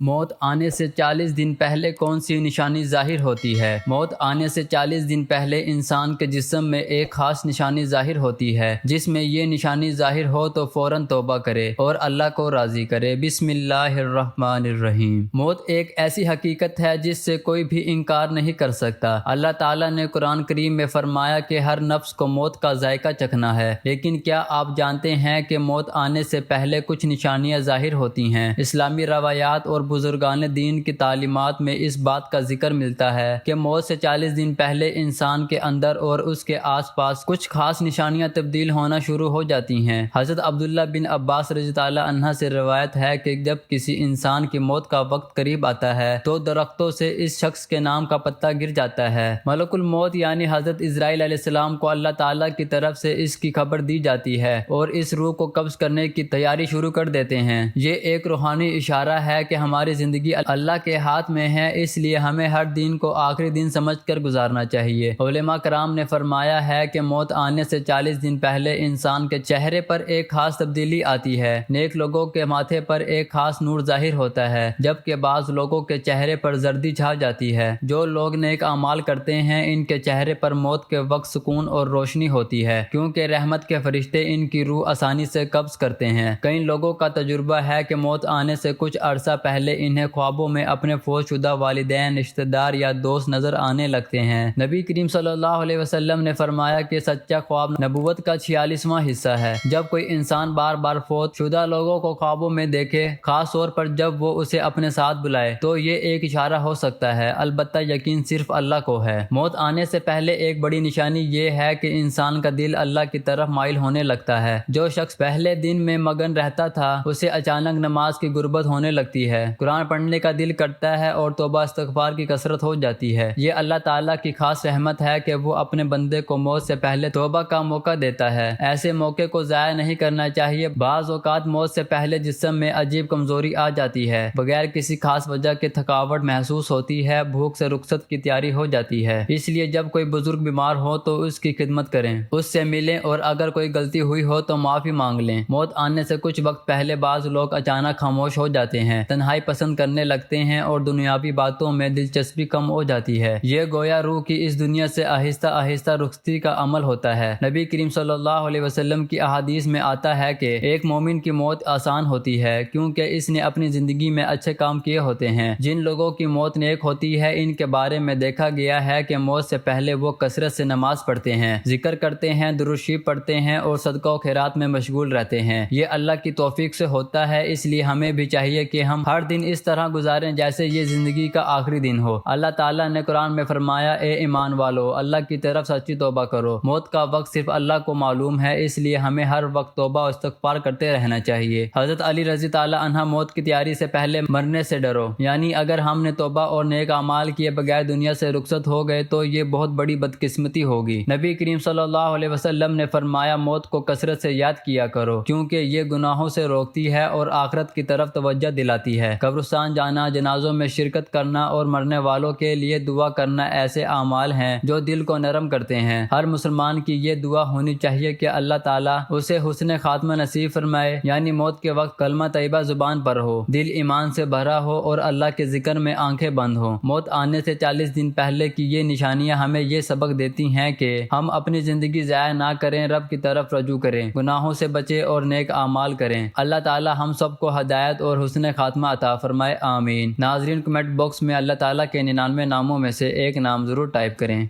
موت آنے سے 40 دن پہلے کون سی نشانی ظاہر ہوتی ہے؟ موت آنے سے 40 دن پہلے انسان کے جسم میں ایک خاص نشانی ظاہر ہوتی ہے۔ جس میں یہ نشانی ظاہر ہو تو فوراً توبہ کرے اور اللہ کو راضی کرے۔ بسم اللہ الرحمن الرحیم۔ موت ایک ایسی حقیقت ہے جس سے کوئی بھی انکار نہیں کر سکتا۔ اللہ تعالیٰ نے قرآن کریم میں فرمایا کہ ہر نفس کو موت کا ذائقہ چکھنا ہے، لیکن کیا آپ جانتے ہیں کہ موت آنے سے پہلے کچھ نشانیاں ظاہر ہوتی ہیں؟ اسلامی روایات اور بزرگان دین کی تعلیمات میں اس بات کا ذکر ملتا ہے کہ موت سے 40 دن پہلے انسان کے اندر اور اس کے آس پاس کچھ خاص نشانیاں تبدیل ہونا شروع ہو جاتی ہیں۔ حضرت عبداللہ بن عباس رضی اللہ عنہ سے روایت ہے کہ جب کسی انسان کی موت کا وقت قریب آتا ہے تو درختوں سے اس شخص کے نام کا پتا گر جاتا ہے۔ ملک الموت یعنی حضرت اسرائیل علیہ السلام کو اللہ تعالیٰ کی طرف سے اس کی خبر دی جاتی ہے اور اس روح کو قبض کرنے کی تیاری شروع کر دیتے ہیں۔ یہ ایک روحانی اشارہ ہے کہ ہماری زندگی اللہ کے ہاتھ میں ہے، اس لیے ہمیں ہر دن کو آخری دن سمجھ کر گزارنا چاہیے۔ علماء کرام نے فرمایا ہے کہ موت آنے سے 40 دن پہلے انسان کے چہرے پر ایک خاص تبدیلی آتی ہے۔ نیک لوگوں کے ماتھے پر ایک خاص نور ظاہر ہوتا ہے، جبکہ بعض لوگوں کے چہرے پر زردی چھا جاتی ہے۔ جو لوگ نیک اعمال کرتے ہیں ان کے چہرے پر موت کے وقت سکون اور روشنی ہوتی ہے، کیونکہ رحمت کے فرشتے ان کی روح آسانی سے قبض کرتے ہیں۔ کئی لوگوں کا تجربہ ہے کہ موت آنے سے کچھ عرصہ پہلے انہیں خوابوں میں اپنے فوت شدہ والدین، رشتہ دار یا دوست نظر آنے لگتے ہیں۔ نبی کریم صلی اللہ علیہ وسلم نے فرمایا کہ سچا خواب نبوت کا 46واں حصہ ہے۔ جب کوئی انسان بار بار فوت شدہ لوگوں کو خوابوں میں دیکھے، خاص طور پر جب وہ اسے اپنے ساتھ بلائے، تو یہ ایک اشارہ ہو سکتا ہے، البتہ یقین صرف اللہ کو ہے۔ موت آنے سے پہلے ایک بڑی نشانی یہ ہے کہ انسان کا دل اللہ کی طرف مائل ہونے لگتا ہے۔ جو شخص پہلے دن میں مگن رہتا تھا اسے اچانک نماز کی غربت ہونے لگتی ہے، قرآن پڑھنے کا دل کرتا ہے اور توبہ استغفار کی کثرت ہو جاتی ہے۔ یہ اللہ تعالیٰ کی خاص رحمت ہے کہ وہ اپنے بندے کو موت سے پہلے توبہ کا موقع دیتا ہے۔ ایسے موقع کو ضائع نہیں کرنا چاہیے۔ بعض اوقات موت سے پہلے جسم میں عجیب کمزوری آ جاتی ہے، بغیر کسی خاص وجہ کے تھکاوٹ محسوس ہوتی ہے، بھوک سے رخصت کی تیاری ہو جاتی ہے۔ اس لیے جب کوئی بزرگ بیمار ہو تو اس کی خدمت کریں، اس سے ملیں اور اگر کوئی غلطی ہوئی ہو تو معافی مانگ لیں۔ موت آنے سے کچھ وقت پہلے بعض لوگ اچانک خاموش ہو جاتے ہیں، تنہائی پسند کرنے لگتے ہیں اور دنیاوی باتوں میں دلچسپی کم ہو جاتی ہے۔ یہ گویا روح کی اس دنیا سے آہستہ آہستہ رخصتی کا عمل ہوتا ہے۔ نبی کریم صلی اللہ علیہ وسلم کی احادیث میں آتا ہے کہ ایک مومن کی موت آسان ہوتی ہے کیونکہ اس نے اپنی زندگی میں اچھے کام کیے ہوتے ہیں۔ جن لوگوں کی موت نیک ہوتی ہے ان کے بارے میں دیکھا گیا ہے کہ موت سے پہلے وہ کثرت سے نماز پڑھتے ہیں، ذکر کرتے ہیں، درود شریف پڑھتے ہیں اور صدقہ و خیرات میں مشغول رہتے ہیں۔ یہ اللہ کی توفیق سے ہوتا ہے، اس لیے ہمیں بھی چاہیے کہ ہم ہر دن اس طرح گزاریں جیسے یہ زندگی کا آخری دن ہو۔ اللہ تعالیٰ نے قرآن میں فرمایا، اے ایمان والو، اللہ کی طرف سچی توبہ کرو۔ موت کا وقت صرف اللہ کو معلوم ہے، اس لیے ہمیں ہر وقت توبہ و استغفار کرتے رہنا چاہیے۔ حضرت علی رضی اللہ عنہ موت کی تیاری سے پہلے مرنے سے ڈرو، یعنی اگر ہم نے توبہ اور نیک اعمال کیے بغیر دنیا سے رخصت ہو گئے تو یہ بہت بڑی بدقسمتی ہوگی۔ نبی کریم صلی اللہ علیہ وسلم نے فرمایا، موت کو کثرت سے یاد کیا کرو کیونکہ یہ گناہوں سے روکتی ہے اور آخرت کی طرف توجہ دلاتی ہے۔ قبرستان جانا، جنازوں میں شرکت کرنا اور مرنے والوں کے لیے دعا کرنا ایسے اعمال ہیں جو دل کو نرم کرتے ہیں۔ ہر مسلمان کی یہ دعا ہونی چاہیے کہ اللہ تعالیٰ اسے حسن خاتمہ نصیب فرمائے، یعنی موت کے وقت کلمہ طیبہ زبان پر ہو، دل ایمان سے بھرا ہو اور اللہ کے ذکر میں آنکھیں بند ہوں۔ موت آنے سے 40 دن پہلے کی یہ نشانیاں ہمیں یہ سبق دیتی ہیں کہ ہم اپنی زندگی ضائع نہ کریں، رب کی طرف رجوع کریں، گناہوں سے بچیں اور نیک اعمال کریں۔ اللہ تعالیٰ ہم سب کو ہدایت اور حسن خاتمہ عطا فرمائے، آمین۔ ناظرین، کمنٹ باکس میں اللہ تعالیٰ کے 99 ناموں میں سے ایک نام ضرور ٹائپ کریں۔